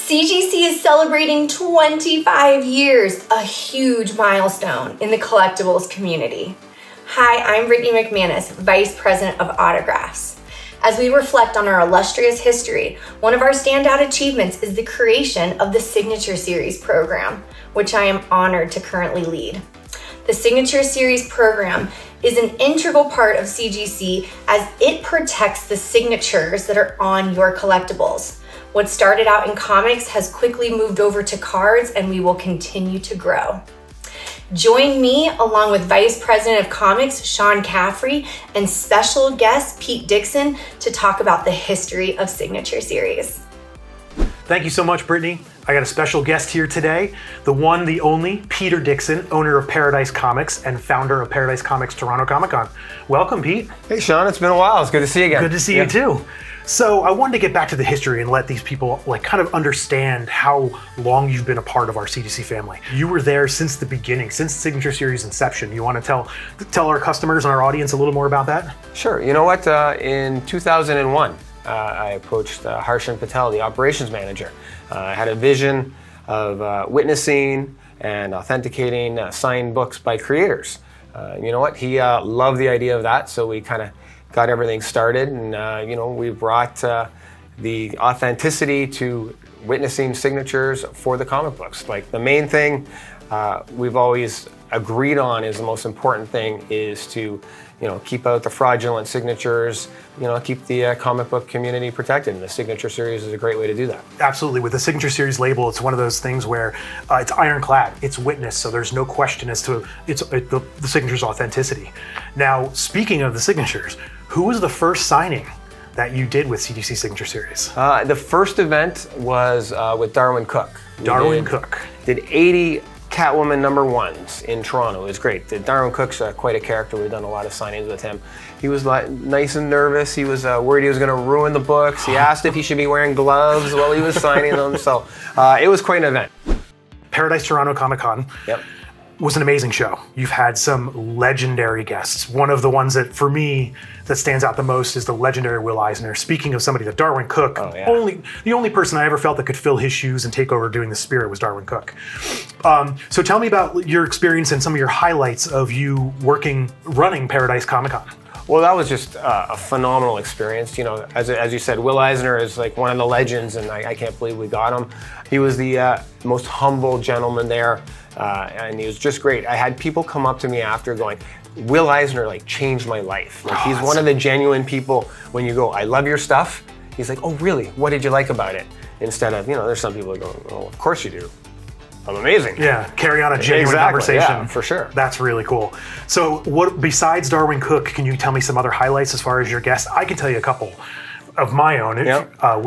CGC is celebrating 25 years, a huge milestone in the collectibles community. Hi, I'm Brittany McManus, Vice President of Autographs. As we reflect on our illustrious history, one of our standout achievements is the creation of the Signature Series program, which I am honored to currently lead. The Signature Series program is an integral part of CGC as it protects the signatures that are on your collectibles. What started out in comics has quickly moved over to cards, and we will continue to grow. Join me along with Vice President of Comics, Sean Caffrey, and special guest, Pete Dixon, to talk about the history of Signature Series. Thank you so much, Brittany. I got a special guest here today, the one, the only, Peter Dixon, owner of Paradise Comics and founder of Paradise Comics Toronto Comic Con. Welcome, Pete. Hey, Sean, it's been a while. It's good to see you again. Good to see you too. So I wanted to get back to the history and let these people kind of understand how long you've been a part of our CGC family. You were there since the beginning, since Signature Series inception. You want to tell our customers and our audience a little more about that? Sure. You know what? In 2001, I approached Harshan Patel, the operations manager. I had a vision of witnessing and authenticating signed books by creators. You know what? He loved the idea of that, so we kind of got everything started, and we brought the authenticity to witnessing signatures for the comic books. Like, the main thing we've always agreed on is the most important thing is to keep out the fraudulent signatures, keep the comic book community protected, and the Signature Series is a great way to do that. Absolutely. With the Signature Series label, it's one of those things where it's ironclad, it's witnessed, so there's no question as to the signature's authenticity. Now, speaking of the signatures, who was the first signing that you did with CGC Signature Series? The first event was with Darwin Cook. Darwin Cook. Did 80 Catwoman #1s in Toronto. It was great. Darwin Cook's quite a character. We've done a lot of signings with him. He was nice and nervous. He was worried he was going to ruin the books. He asked if he should be wearing gloves while he was signing them. So it was quite an event. Paradise Toronto Comic Con. Yep. Was an amazing show. You've had some legendary guests. One of the ones that, for me, that stands out the most is the legendary Will Eisner. Speaking of somebody that Darwin Cook, the only person I ever felt that could fill his shoes and take over doing the Spirit was Darwin Cook. So tell me about your experience and some of your highlights of you running Paradise Comic Con. Well, that was just a phenomenal experience. As you said, Will Eisner is like one of the legends, and I can't believe we got him. He was the most humble gentleman there. And he was just great. I had people come up to me after going, Will Eisner changed my life. He's one of the genuine people when you go, I love your stuff. He's like, oh really? What did you like about it? Instead of, there's some people that go, oh, of course you do. I'm amazing. Yeah, carry on a genuine conversation. Yeah, for sure. That's really cool. So what, besides Darwin Cook, can you tell me some other highlights as far as your guests? I can tell you a couple of my own. Yep. Michael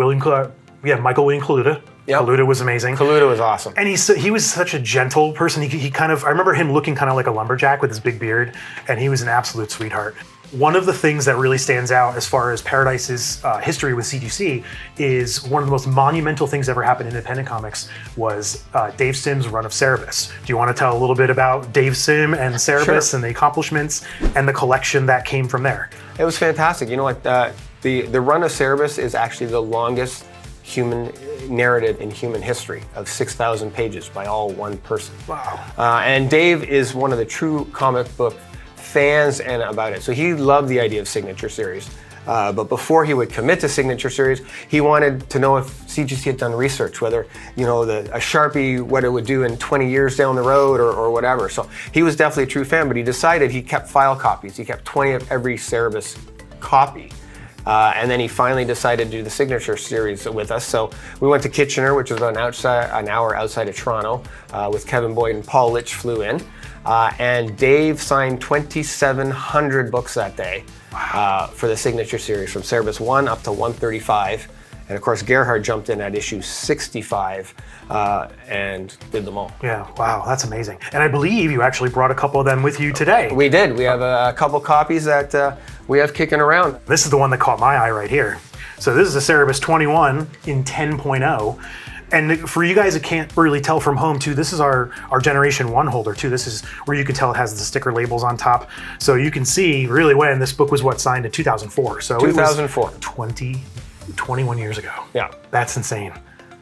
William Kaluta. Yep. Kaluta was amazing. Kaluta was awesome. And he was such a gentle person. He kind of, I remember him looking kind of like a lumberjack with his big beard, and he was an absolute sweetheart. One of the things that really stands out as far as Paradise's history with CGC is one of the most monumental things ever happened in independent comics was Dave Sim's run of Cerebus. Do you want to tell a little bit about Dave Sim and Cerebus Sure. and the accomplishments and the collection that came from there? It was fantastic. You know what? The run of Cerebus is actually the longest human narrative in human history of 6,000 pages by all one person. Wow. And Dave is one of the true comic book fans and about it. So he loved the idea of Signature Series. But before he would commit to Signature Series, he wanted to know if CGC had done research, whether, a Sharpie, what it would do in 20 years down the road or whatever. So he was definitely a true fan, but he decided he kept file copies. He kept 20 of every Cerebus copy. And then he finally decided to do the Signature Series with us. So we went to Kitchener, which was about an hour outside of Toronto, with Kevin Boyd, and Paul Litch flew in. And Dave signed 2,700 books that day for the Signature Series, from Cerebus 1 up to 135. And of course, Gerhard jumped in at issue 65 and did them all. Yeah, wow, that's amazing. And I believe you actually brought a couple of them with you today. We did. We have a couple copies that we have kicking around. This is the one that caught my eye right here. So this is a Cerebus 21 in 10.0. And for you guys that can't really tell from home too, this is our Generation 1 holder too. This is where you can tell it has the sticker labels on top. So you can see really when this book was signed in 2004. So 2004. It was 21 years ago. Yeah. That's insane.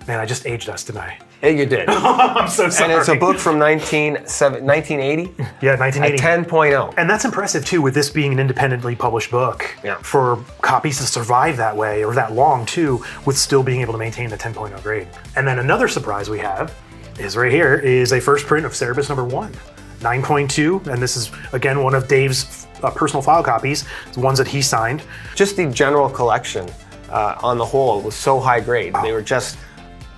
Man, I just aged us, didn't I? Yeah, you did. I'm so sorry. And it's a book from 1980? Yeah, 1980. A 10.0. And that's impressive too, with this being an independently published book. Yeah. For copies to survive that way, or that long too, with still being able to maintain the 10.0 grade. And then another surprise we have is right here, is a first print of Cerebus #1. 9.2, and this is, again, one of Dave's personal file copies, the ones that he signed. Just the general collection on the whole was so high grade. They were just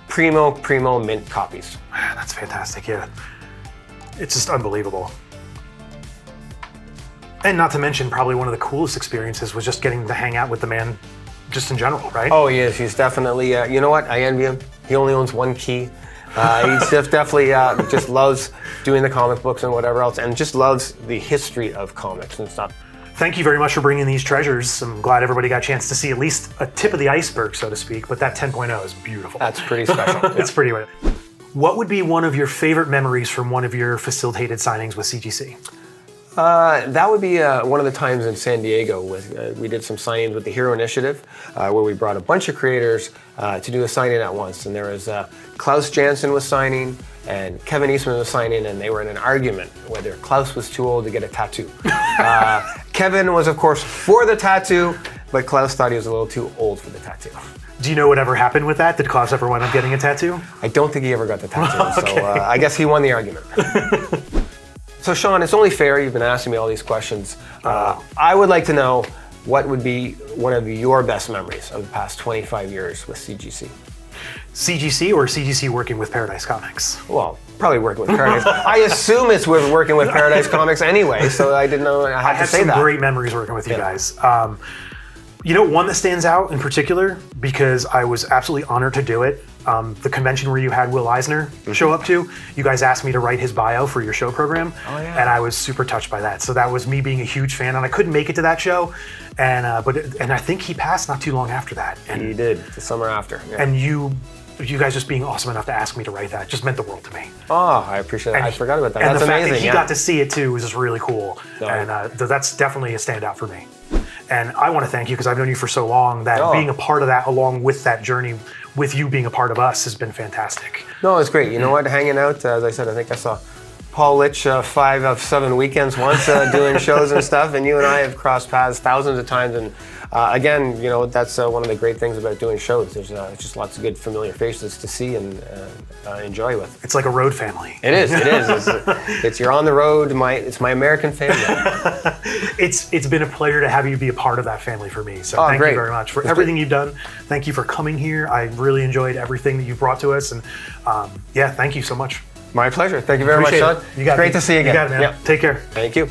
primo mint copies. That's fantastic, yeah. It's just unbelievable. And not to mention, probably one of the coolest experiences was just getting to hang out with the man just in general, right? Oh, he is. He's definitely, you know what? I envy him. He only owns one key. He definitely just loves doing the comic books and whatever else, and just loves the history of comics and stuff. Thank you very much for bringing these treasures. I'm glad everybody got a chance to see at least a tip of the iceberg, so to speak, but that 10.0 is beautiful. That's pretty special. It's pretty rare. What would be one of your favorite memories from one of your facilitated signings with CGC? That would be one of the times in San Diego. We did some signings with the Hero Initiative, where we brought a bunch of creators to do a signing at once. And there was Klaus Janson was signing, and Kevin Eastman was signing, and they were in an argument whether Klaus was too old to get a tattoo. Kevin was, of course, for the tattoo, but Klaus thought he was a little too old for the tattoo. Do you know what ever happened with that? Did Klaus ever wind up getting a tattoo? I don't think he ever got the tattoo, Okay. so I guess he won the argument. So Sean, it's only fair you've been asking me all these questions. I would like to know what would be one of your best memories of the past 25 years with CGC? CGC or CGC working with Paradise Comics? Well, probably working with Paradise. I assume it's with working with Paradise Comics anyway, so I didn't know I had to say that. I had some great memories working with you guys. You know, one that stands out in particular, because I was absolutely honored to do it, the convention where you had Will Eisner show up to, you guys asked me to write his bio for your show program, and I was super touched by that. So that was me being a huge fan, and I couldn't make it to that show, and I think he passed not too long after that. And he did, the summer after. Yeah. And you guys just being awesome enough to ask me to write that just meant the world to me. Oh, I appreciate that. I forgot about that. And that's the fact amazing. that he got to see it too was just really cool. No. And that's definitely a standout for me. And I want to thank you because I've known you for so long that being a part of that along with that journey with you being a part of us has been fantastic. No, it's great. You know what? Hanging out, as I said, I think I saw Paul Litch 5 of 7 weekends once doing shows and stuff, and you and I have crossed paths thousands of times. And again, you know, that's one of the great things about doing shows. There's just lots of good familiar faces to see and enjoy with. It's like a road family. It is. It is. It's you're on the road. It's my American family. It's been a pleasure to have you be a part of that family for me. So thank you very much for everything you've done. Thank you for coming here. I really enjoyed everything that you brought to us, and yeah, thank you so much. My pleasure. Thank you very much, Sean. You got Great to see you again. You got it, man. Take care. Thank you.